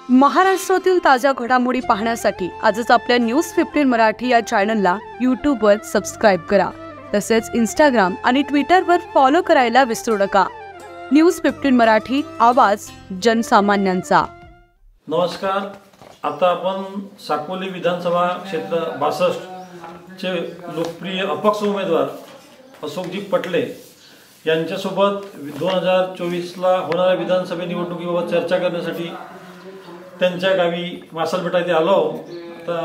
महाराष्ट्रातील ताज्या घडामोडी पाहण्यासाठी आजच आपल्या न्यूज 15 मराठी या चॅनलला यूट्यूबवर सबस्क्राईब करा। तसेच इंस्टाग्राम आणि ट्विटरवर फॉलो करायला विसरू नका। न्यूज 15 मराठी, आवाज जनसामान्यांचा। नमस्कार। आता आपण साकोली विधानसभा क्षेत्र 62 चे लोकप्रिय अपक्ष उमेदवार अशोकजी पटले यांच्यासोबत 2024 ला होणाऱ्या विधानसभा निवडणुकीबाबत चर्चा करण्यासाठी त्यांच्या गावी मासलबेटा येथे आलो। आता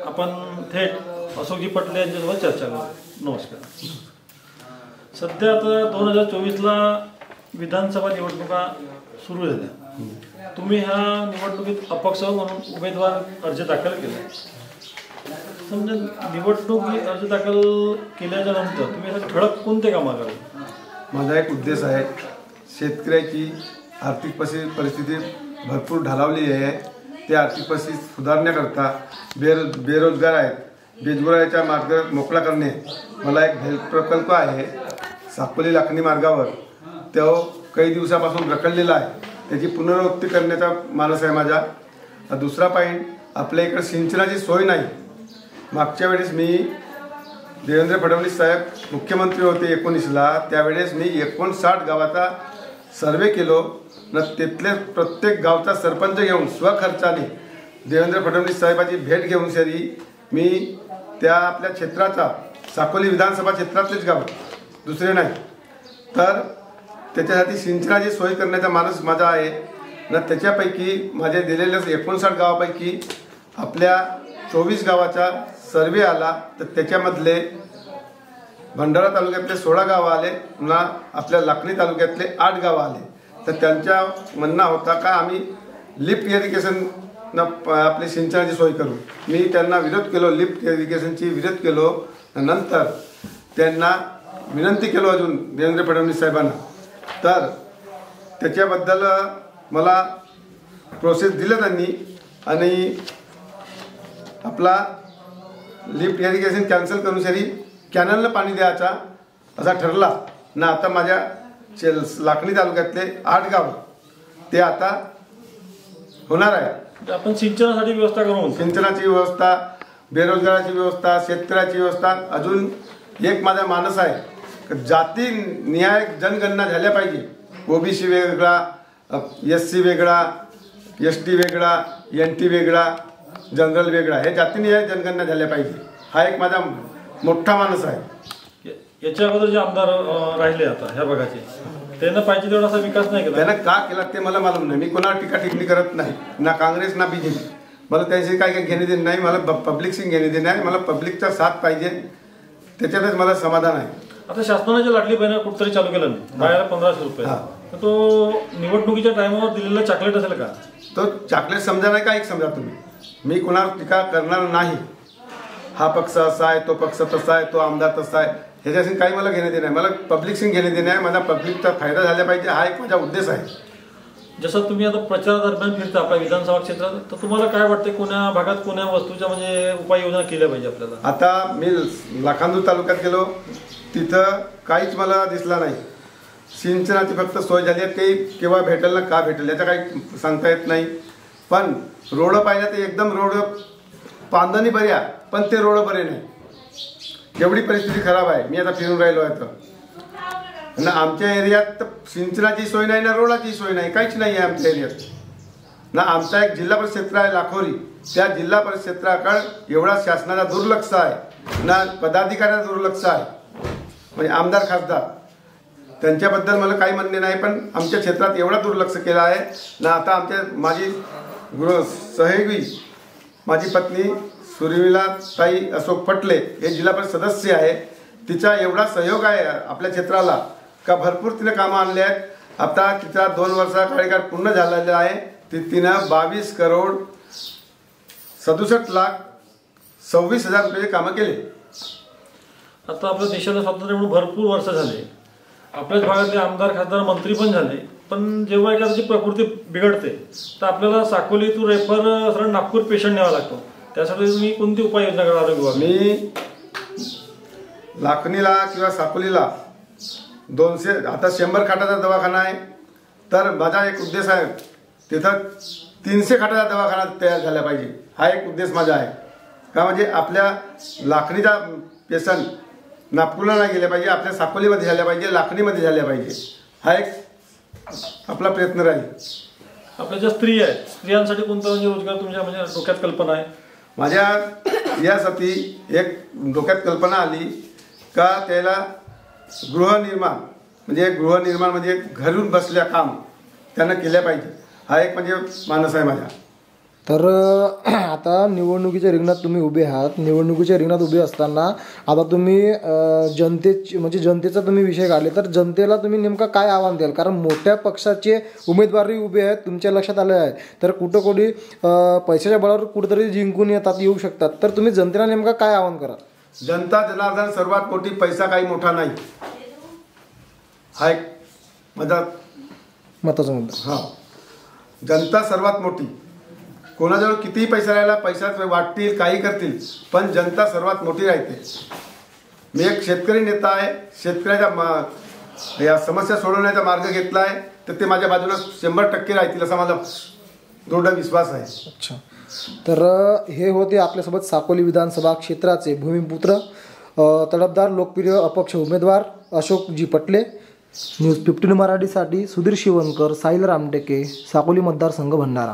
आपण थेट अशोकजी पटले यांच्यासोबत चर्चा करू। नमस्कार। सध्या आता 2024 ला विधानसभा निवडणुका सुरू झाल्या। तुम्ही ह्या निवडणुकीत अपक्ष म्हणून उमेदवार अर्ज दाखल केला। समजा निवडणूक अर्ज दाखल केल्याच्या नंतर तुम्ही ठळक कोणते काम कराल? माझा एक उद्देश आहे, शेतकऱ्याची आर्थिक परिस्थिती भरपूर ढालावली आहे। ते आर्थिक परिस्थिती सुधारण्याकरता बेरोजगार आहेत, बेरोजगाराचा मार्ग मोकळा करणे। मला एक हेल्प प्रकल्प आहे साकोली लाखणी मार्गावर, तो काही दिवसापासून रखडलेला आहे, त्याची पुनरावृत्ती करण्याचा मानस आहे माझा। दुसरा पॉईंट, आपल्या इकडे सिंचनाची सोय नाही। मागच्या वेळेस मी देवेंद्र फडणवीस साहेब मुख्यमंत्री होते 19ला, त्यावेळेस मी 59 गावाचा सर्वे केलो न तिथले प्रत्येक गावचा सरपंच घेऊन स्वखर्चाने देवेंद्र फडणवीस साहेबांची भेट घेऊन सरी मी त्या आपल्या क्षेत्राचा साकोली विधानसभा क्षेत्रातलेच गाव, दुसरे नाही, तर त्याच्यासाठी सिंचनाची सोय करण्याचा मानस माझा आहे न। त्याच्यापैकी माझे दिलेल्या 59 गावापैकी आपल्या 24 गावाचा सर्वे आला, तर त्याच्यामधले भंडारा तालुक्यातले 16 गावं आले, पुन्हा आपल्या लाखणी तालुक्यातले 8 गावं आले। तर त्यांच्या म्हणणं होता का आम्ही लिफ्ट इरिगेशन आपली सिंचनाची सोय करू। मी त्यांना विरोध केलो, लिफ्ट इरिगेशनची विरोध केलो। नंतर त्यांना विनंती केलो अजून देवेंद्र फडणवीस साहेबांना, तर त्याच्याबद्दल मला प्रोसेस दिलं त्यांनी आणि आपला लिफ्ट इरिगेशन कॅन्सल करून सरी कॅनलला पाणी द्यायचा असा ठरला ना। आता माझ्या लाखणी तालुक्यातले 8 गाव ते आता होणार आहे। आपण सिंचनासाठी व्यवस्था करू, सिंचनाची व्यवस्था, बेरोजगाराची व्यवस्था, शेतकऱ्याची व्यवस्था। अजून एक माझा मानस आहे, जाती निहाय जनगणना झाल्या पाहिजे। ओबीसी वेगळा, SC वेगळा, ST वेगळा, NT वेगळा, जनरल वेगळा, हे जातीनिहाय जनगणना झाल्या पाहिजे। हा एक माझा मोठा मानस आहे। याच्या अगोदर जे आमदार राहिले आता ह्या भागाचे, त्यांना पाहिजे तेवढा असा विकास नाही केला। त्यांना का केला ते मला मालूम नाही। मी कोणाला टीका टिप्पणी करत नाही, ना काँग्रेस ना BJP। मला त्यांची काय घेणे देणे नाही, मला पब्लिकशी घेणे देणे आहे। मला पब्लिकचा साथ पाहिजे, त्याच्यातच मला समाधान आहे। आता शासनाच्या लाडली बहिणी कुठतरी चालू केलं नाही, बाळाला 1500 रुपये, तर तो निवडणुकीच्या टायमावर दिलेला चॉकलेट असेल का? तो चॉकलेट समजा नाही का, एक समजा तुम्ही, मी कोणावर टीका करणार नाही। हा पक्ष असा आहे, तो पक्ष तसा आहे, तो आमदार तसा आहे, ह्याच्याशी काही मला घेणे देणे आहे। मला पब्लिकशी घेणे देणे आहे, माझा पब्लिकचा फायदा झाला पाहिजे, हा एक माझा उद्देश आहे। जसं तुम्ही आता प्रचारादरम्यान फिरता आपल्या विधानसभा क्षेत्रात, तर तुम्हाला काय वाटतं कोण्या भागात कोण्या वस्तूच्या म्हणजे उपाययोजना केल्या पाहिजे आपल्याला? आता मी लाखांदूर तालुक्यात गेलो, तिथं काहीच मला दिसला नाही। सिंचनाची फक्त सोय झाली आहे, ते केव्हा भेटेल ना का भेटेल याचं काही सांगता येत नाही। पण रोड पाहिजे ते एकदम रोड बांधणी बऱ्या, पण ते रोड बरे नाही, एवढी परिस्थिती खराब आहे। मी आता फिरून राहिलो आहे तर ना, आमच्या एरियात सिंचनाची सोय नाही ना, रोडाची सोय नाही, काहीच नाही आहे आमच्या एरियात ना। आमचा एक जिल्हा परिषद क्षेत्र आहे लाखोरी, त्या जिल्हा परिषद क्षेत्राकडे एवढा शासनाचा दुर्लक्ष आहे ना, पदाधिकाऱ्याचा दुर्लक्ष आहे, म्हणजे आमदार खासदार त्यांच्याबद्दल मला काही म्हणणे नाही, पण आमच्या क्षेत्रात एवढा दुर्लक्ष केला आहे ना। आता आमच्या माझी सहयोगी माझी पत्नी सुरविला ताई अशोक पटले हे जिल्हा परिषद सदस्य आहे, तिचा एवढा सहयोग आहे आपल्या क्षेत्राला का भरपूर तिने कामं आणले आहेत। आता तिचा 2 वर्षाचा कार्यकाळ पूर्ण झालेला आहे, तिनं 22 करोड 67 लाख 26,000 रुपये कामं केले। आता आपल्या देशाला स्वातंत्र्य म्हणून भरपूर वर्ष झाले, आपल्याच भागातले आमदार खासदार मंत्री पण झाले, पण जेव्हा एखाद्याची प्रकृती बिघडते तर आपल्याला साकोलीतून रेफर सरळ नागपूर पेशंट न्यावा लागतो। त्यासाठी तुम्ही कोणती उपाययोजना करा आरोग्य विभाग? मी लाखणीला किंवा साकोलीला 200 आता 100 खाटाचा दवाखाना आहे, तर माझा एक उद्देश आहे तिथं 300 खाटाचा दवाखाना तयार झाला पाहिजे, हा एक उद्देश माझा आहे. का म्हणजे आपल्या लाखणीचा पेशंट नागपूरला नाही गेले पाहिजे, आपल्या साकोलीमध्ये झाल्या पाहिजे, लाखणीमध्ये झाल्या पाहिजे, हा एक आपला प्रयत्न राहील. आपल्या ज्या स्त्री आहेत, स्त्रियांसाठी कोणता म्हणजे रोजगार तुमच्या म्हणजे डोक्यात कल्पना आहे? माझ्या यासाठी एक डोक्यात कल्पना आली का त्याला गृहनिर्माण म्हणजे घरून बसल्या काम त्यांना केल्या पाहिजे, हा एक म्हणजे मानस आहे माझा. तर आता निवडणुकीच्या रिंगणात तुम्ही उभे आहात. निवडणुकीच्या रिंगणात उभे असताना आता तुम्ही जनतेचा तुम्ही विषय काढले, तर जनतेला तुम्ही नेमका काय आव्हान द्याल? कारण मोठ्या पक्षाचे उमेदवारही उभे आहेत, तुमच्या लक्षात आले आहे, तर कुठं पैशाच्या बळावर कुठेतरी जिंकून येऊ शकतात. तर तुम्ही जनतेला नेमका काय आव्हान कराल? जनता जनार्दन सर्वात मोठी, पैसा काही मोठा नाही, हा एक माझा महत्त्वाचा मुद्दा. हा, जनता सर्वात मोठी. कोणाजवळ कितीही पैसा राहिला, पैशाच वाटतील, काही करतील, पण जनता सर्वात मोठी राहते. मी एक शेतकरी नेता आहे, शेतकऱ्याच्या या समस्या सोडवण्याचा मार्ग घेतला आहे, तर ते माझ्या बाजूला 100% राहतील असा माझा दृढ विश्वास आहे. अच्छा, तर हे होते आपल्यासोबत साकोली विधानसभा क्षेत्राचे भूमिपुत्र, तडफदार लोकप्रिय अपक्ष उमेदवार अशोकजी पटले. न्यूज 15 मराठीसाठी सुधीर शिवणकर, साहिल रामटेके, साकोली मतदारसंघ भंडारा.